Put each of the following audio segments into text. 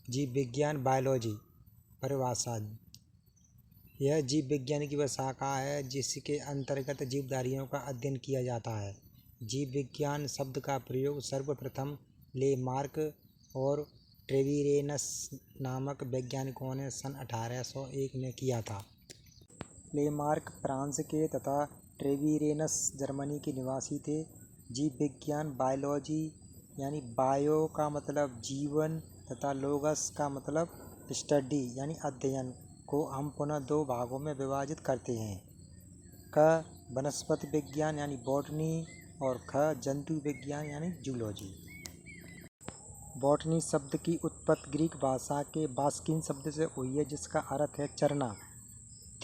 जीव विज्ञान बायोलॉजी परिभाषा। यह जीव विज्ञान की वह शाखा है जिसके अंतर्गत जीवधारियों का अध्ययन किया जाता है। जीव विज्ञान शब्द का प्रयोग सर्वप्रथम लेमार्क और ट्रेविरेनस नामक वैज्ञानिकों ने सन 1801 में किया था। लेमार्क फ्रांस के तथा ट्रेविरेनस जर्मनी के निवासी थे। जीव विज्ञान बायोलॉजी यानी बायो का मतलब जीवन तथा लोगस का मतलब स्टडी यानी अध्ययन को हम पुनः दो भागों में विभाजित करते हैं। क वनस्पति विज्ञान यानी बॉटनी और ख जंतु विज्ञान यानी जूलॉजी। बॉटनी शब्द की उत्पत्ति ग्रीक भाषा के बास्किन शब्द से हुई है जिसका अर्थ है चरना।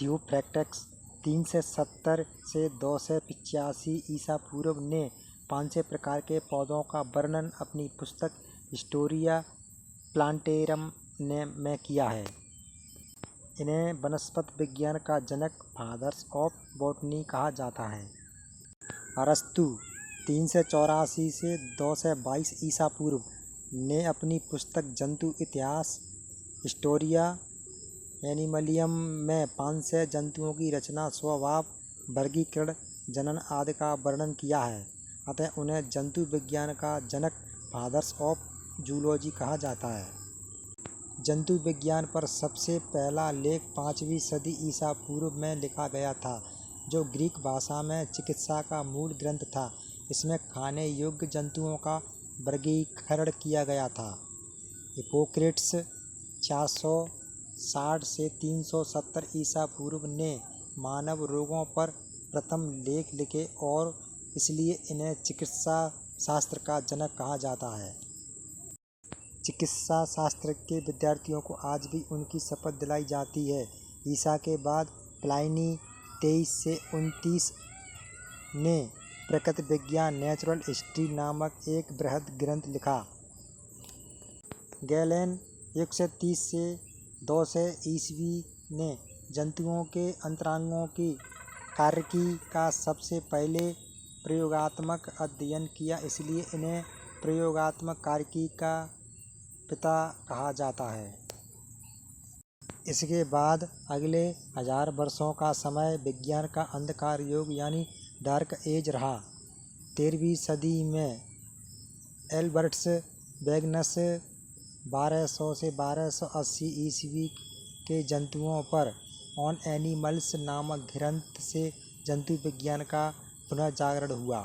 थियोफ्रैक्टस 370 से 285 ईसा पूर्व ने 500 प्रकार के पौधों का वर्णन अपनी पुस्तक हिस्टोरिया प्लांटेरम में किया है। इन्हें वनस्पति विज्ञान का जनक फादर्स ऑफ बॉटनी कहा जाता है। अरस्तु 384 से 222 ईसा पूर्व ने अपनी पुस्तक जंतु इतिहास हिस्टोरिया एनिमलियम में 500 जंतुओं की रचना, स्वभाव, वर्गीकरण, जनन आदि का वर्णन किया है। अतः उन्हें जंतु विज्ञान का जनक फादर्स ऑफ जूलॉजी कहा जाता है। जंतु विज्ञान पर सबसे पहला लेख 5वीं सदी ईसा पूर्व में लिखा गया था, जो ग्रीक भाषा में चिकित्सा का मूल ग्रंथ था। इसमें खाने योग्य जंतुओं का वर्गीकरण किया गया था। हिप्पोक्रेट्स 460 से 370 ईसा पूर्व ने मानव रोगों पर प्रथम लेख लिखे और इसलिए इन्हें चिकित्सा शास्त्र का जनक कहा जाता है। चिकित्सा शास्त्र के विद्यार्थियों को आज भी उनकी शपथ दिलाई जाती है। ईसा के बाद प्लाइनी 23 से 29 ने प्रकृति विज्ञान नेचुरल हिस्ट्री नामक एक बृहद ग्रंथ लिखा। गैलेन 130 से 200 ईस्वी ने जंतुओं के अंतरांगों की कार्यकी का सबसे पहले प्रयोगात्मक अध्ययन किया, इसलिए इन्हें प्रयोगात्मक कार्यकी का पिता कहा जाता है। इसके बाद अगले 1000 वर्षों का समय विज्ञान का अंधकार युग यानी डार्क एज रहा। 13वीं सदी में एल्बर्टस बैगनस 1200 से 1280 ईस्वी के जंतुओं पर ऑन एनिमल्स नामक ग्रंथ से जंतु विज्ञान का पुनर्जागरण हुआ।